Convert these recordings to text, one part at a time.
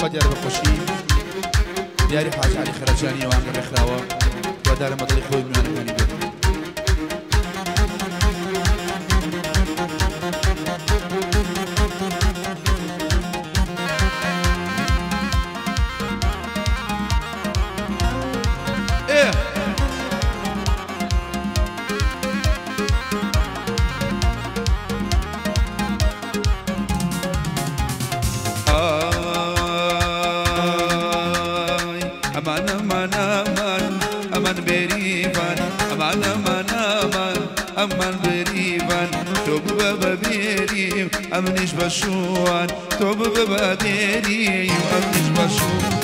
دیار بخۆشی دیاری حاج علی خەرەجانی ئەوانگە ڕێکخراوە وادارە مەدڵی خۆی میوانەکانی بێت أمان بريفان توب بابا بيري أمنيش بشوان توب بابا بيري أمنيش بشوان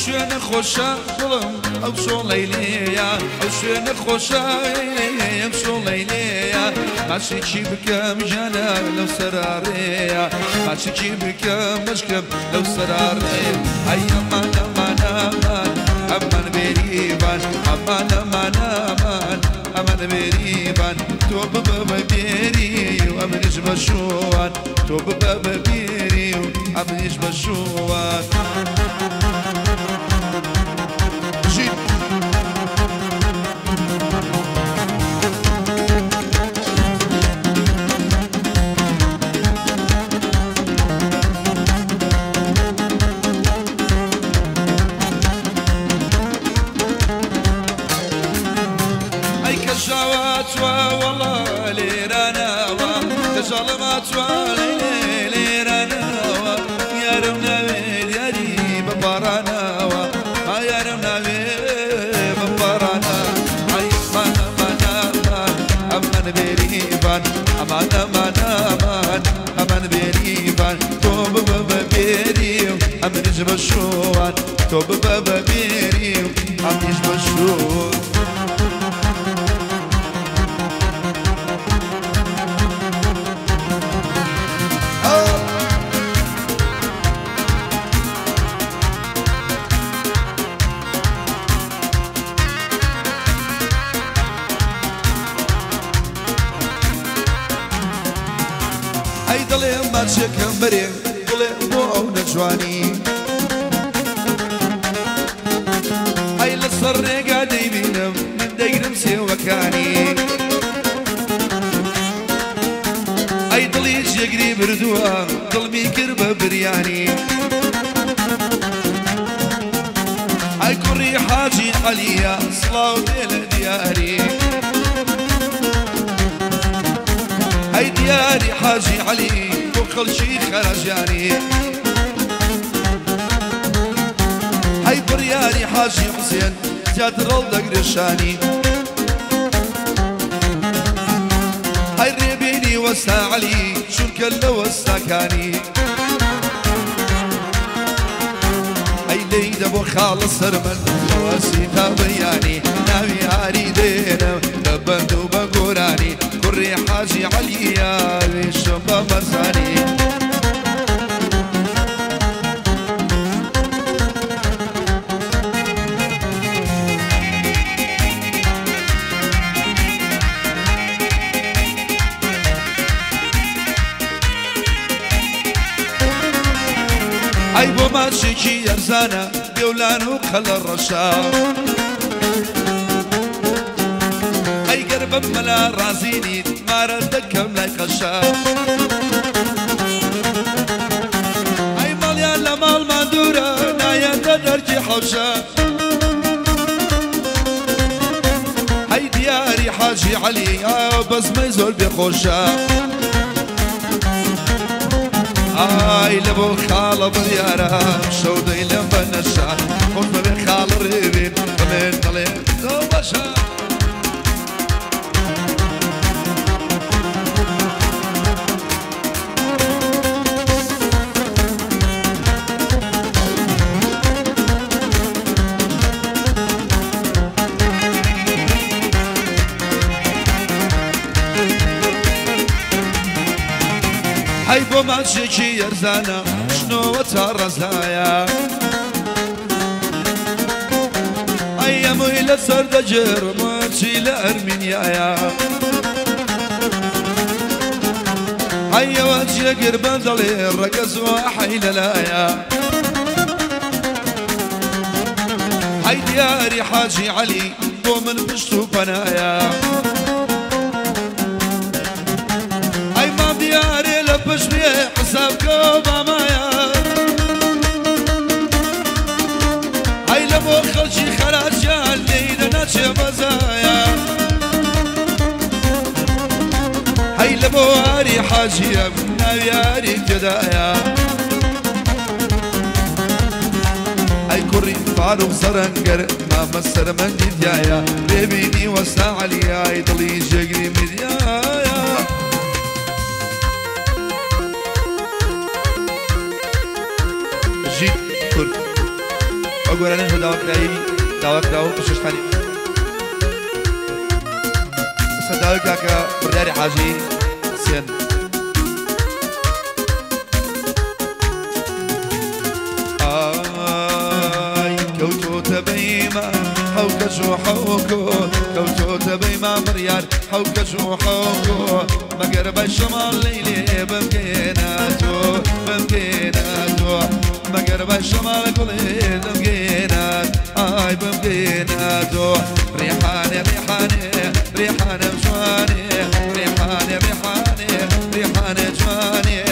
شوێنە خۆشە دڵم ئەو شۆڵەی لێیە ئەو شوێنە خۆشە ئەم شۆڵەی لێیە ماچێکی بکەم ژانە لەو سەرارێیە ماچێکی بکەم مەشکم لەو سەرارێ ئەی ئەمان ئەمان ئەمان ئەمان بێریبان ئەمان ئەمان ئەمان ئەمان بێریبان تۆ ببە بە بێری و ئەمنیش بە شووان تۆ ببە بە بێری و ئەمنیش بە شووان والله ليراناوا تظلماتوا ليراناوا يا رمنا يدي بباراناوا يا رمنا ببارانا اي من امان بريبان امان امان امان امان بريبان توب بابا بيريو امنيش بشوان توب بابا بيريو امنيش بشوان دڵێم ماچێکم بەرێ دڵێ بۆ ئەو نەجوانی ئەی لەسەر ڕێگا دەیبینم من دەیگرم سێوەکانی ئەی دڵی جێگری بردووە دڵمی کرد بە بریانی ئەی کوڕی حاجی عەلیە سڵاو بێ لە دیاری أي دياري حاجي علي وكل شي خرجاني هاي برياري حاجي حسين زياد رولدك رشاني هاي ريبيني وسا علي شو كله وسا كاني هاي ليد ابو خالص سرمن وسيتا بياني ناوي عاري دينا دبندو بقوراني كري حاجي عليا بالشباب مرساني أي بو ماشيكي يرزانا بيولانو خل الرشا أي قرب ملا رازيني ما ردكم لا يخشى أي ماليان لمال مندورة نايا تدرجي حوشة أي دياري حاجي علي بس ما يزول بخوشة أي لبو خالة بريارة شودي لما نشان خذ بخال ريبين ومن طليب دوبشة هاي بو ماشيكي يرزانا شنو وترزايا لسر دجر ماشي لأرمينيا يا هيا وجه قرب ظلي الرقص وحيل لايا هاي دياري حاجي علي ومن بشتو بنايا هاي ما دياري لبش بيه حسابكو بامايا هاي لبو خلشي خلاص جالي دناتي بزايا هاي لبواري حاجية من ناوياري جدايا هاي كوري فاروق زرنقر ما مسر من جديايا ريبيني وسع علي هاي ضلي جقري مديايا جيت كوري أقول أنا هو داوك رايني داوك راو بشوش حالي داوك كاكا برداري حاجي سين كوتو تبيما حوكشو حوكو كوتو تبيما مريار حوكشو حوكو مقرب الشمال ليلي بمكيناتو بمكيناتو مقرب الشمال كلي بمكينات هاي بمكيناتو ريحاني ريحاني ريحاني مشواني ريحاني ريحاني ريحاني جواني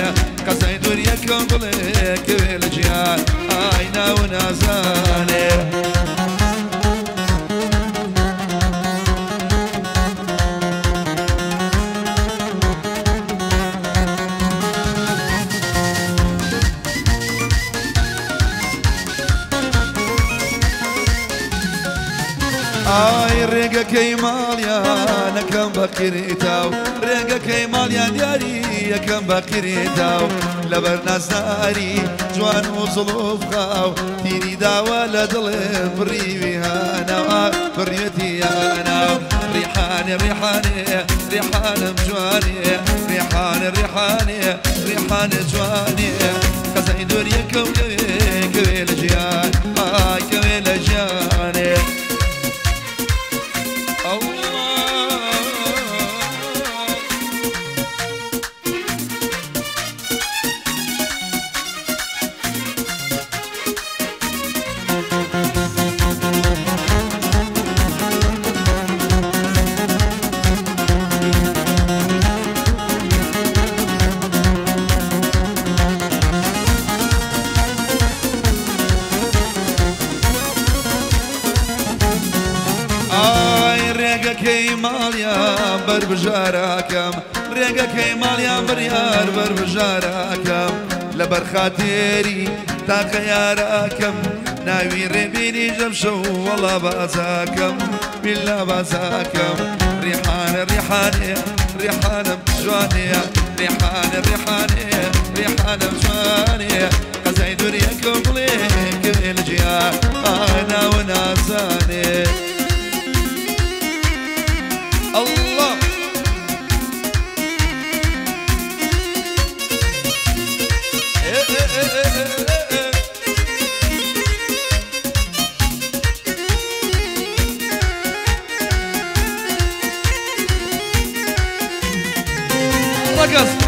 قصي دوريا كنقلي كبيل جيان عينا ونازاني ريقا كيماليا نكم بكريتاو ريقا كيماليا دياري كم بكريتاو لبرناس ناري جوان وصلوف خاو تيري داوى لدلم بريوي هانا بريتي انا ريحاني ريحاني ريحاني مجواني ريحاني ريحاني ريحاني جواني قصي دوريا كويل جيان كويل جياني كيماليا بربجاراكم ريقا كيماليا بريار بربجاراكم لبر خاطري تا خياراكم ناوي ربيني جمشو والله بازاكم بالله بازاكم ريحان ريحان ريحان بجواني ريحان ريحان ريحان بجواني قزاي دوريكم بليك الجيا انا وناساني الله رقص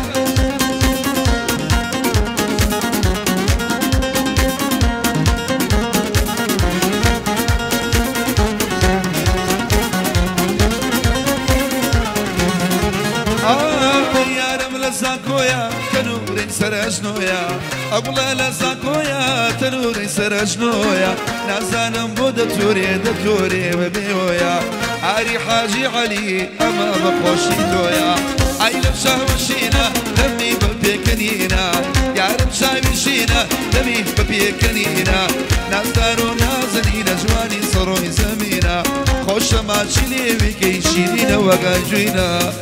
لزاكويا تنوري سرجنويا أبلا لزاكويا تنوري سرجنويا نازانم بود توري دكتوري وبيويا عاري حاجي علي أما بخوشي تويا عيلم شاوشينا لمي ببيكنينا يعرم شاوشينا لمي ببيكنينا نازدارو نازنينا جواني صروي زمينا خوش ما تشيلي بكي شيرينا وقاجوينا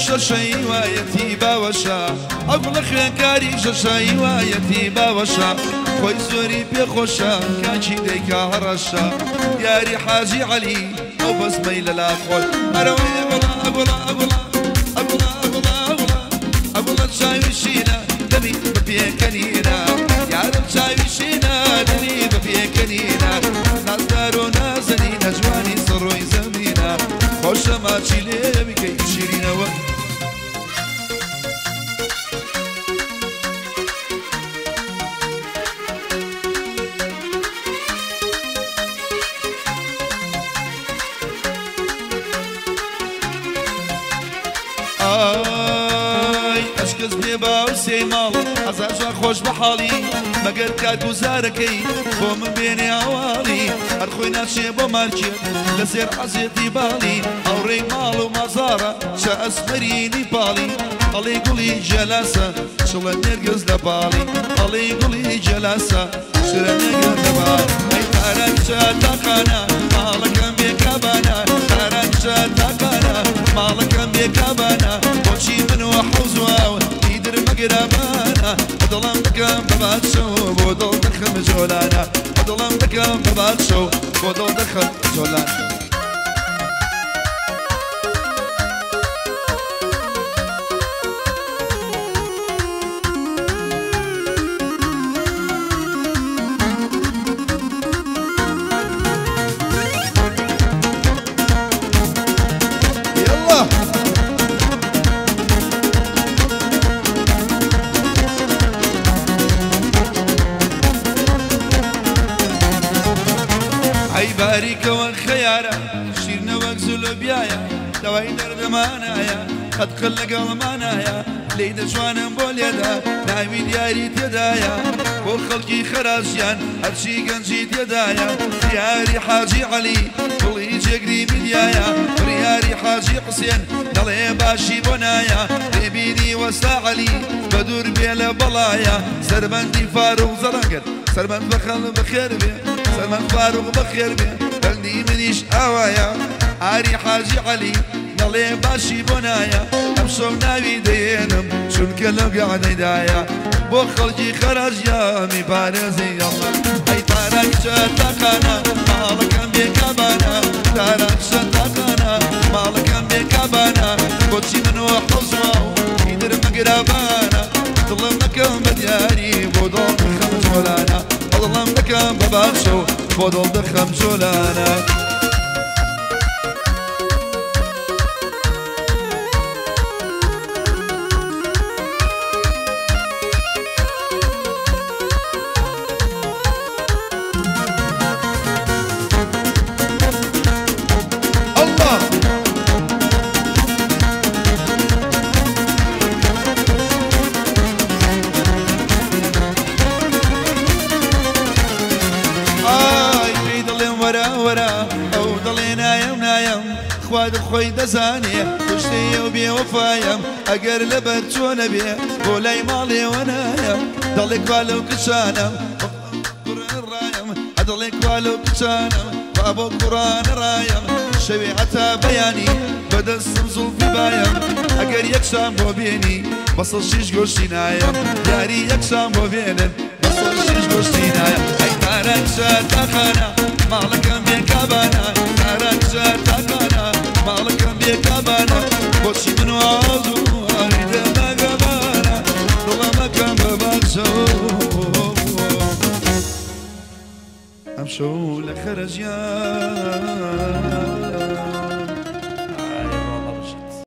شەشەی وایەتی باوەشە ئەو گوڵە خوێنکاری شەشەی وایەتی باوەشە خۆی زۆری پێخۆشە کاچی دەیکا هەڕەشە یاری حاجی عەلی ئەو بەزمەی لەلا خۆی هەرەوەی ئەگوڵە ئەگوڵە ئەگوڵە ئەگوڵە ئەگوڵە ئەگوڵە ئەگوڵە چاویشینە دەبی بەپێکەنینە یارم چاویشینە دەبی بەپێکەنینە نازدار و نازەنینە جوانی سڕۆی زەمینە خۆشە ماچی لێ بکەی شیرینەوە ئەشکەس بێ باوسێی ماڵ ئەزاژان خۆش بە حاڵی مەگەر کات گوزارەکەی بۆ من بێنێ ئاواڵی هەر خۆی ناچێ بۆ مارکێت لەسێر حەزێتی باڵی ئەوڕێی ماڵ و مازارە چە ئەسمەرینی پاڵی ئەڵێ گوڵی جەلاسە چڵە نێرگەز لە باڵی ئەڵێ گوڵی جەلاسە چرە نێرگەز لە باڵ ئەی تارانچە تاقانە ماڵەکەم بێکابانە تارانچە تاقانە ماڵەکەم بێکابانە بۆچی من وە حەوزواوە ئیدر مەگرابانە دڵم دەکەم بە بادشەو بۆ دڵ دەخەم جۆلانە دڵم دەکەم بە بادشەو بۆ دڵ دەخەم جۆلانە باریکەوە خەیارە شیرنەوەک زولۆبیایە دەوای دەردەمانایە قەتقل لەگەڵمانایە لێی دەجوانم بۆ لێدا ناوی دیاری تێدایە بۆ خەڵکی خەراسیان هەرچی گەنجی تێدایە یاری حاجی عەلی دڵی جێگری میدیایە بڕیاری حاجی حوسێن دەڵێ باشی بۆ نایە لێبینی وەستا عەلی بە دوور بێ لە بەڵایە سەربەندی فاروق زەڕەنگەر سەربەند بەخەڵ بەخێر بێ سەربەند فاروق بەخێر بێ بەندی منیش ئاوایە ئاری حاجی عەلی دەڵێ باشی بۆ نایە ئەم شەو ناوی دەێنم چونکە لەو گەعدەیدایە بۆ خەڵکی خەراجیامی پارێزی ئەڵڵا ئەی تاراکچە تاقانە ماڵەکەم بێکابانە تاراکچە تاقانە ماڵەکەم بێکابانە بۆچی منەوە حەوزوا و ئیدر مەگرابانە دڵم دەکەم بە دیاری بۆ دڵ دەخەم جۆلانە دڵم دەکەم بە باشە و بۆ دڵ دەخەم جۆلانە خۆی دەزانێ کوشتەیە و بێوەفایم ئەگەر لەبەر چۆ نەبێ بۆ لای ماڵێوە نایە دەڵێ کوا لەو کچانم ڕایم ئەدەڵێ کوا لەو کچانم با بۆ قوڕانە ڕایم شەوێ هەتا بەیانی بەدەستم زوڵفی بایم ئەگەر یەکشان بۆ بێنی بەسەڵ شیش گۆشتی نایەم یاری یەکشان بۆ بێنن بەسەڵ شیش گۆشتی نایە ئەی تاراکچە تاقانە ماڵەکەم بێکابانە تاراکچە تاقانە ماڵەکەم بێکابانە بۆچی من وازوو ئاریدە ناگەبانە دڵەمەکەم بە باشەوە ئەم شەو لە خەرەجیان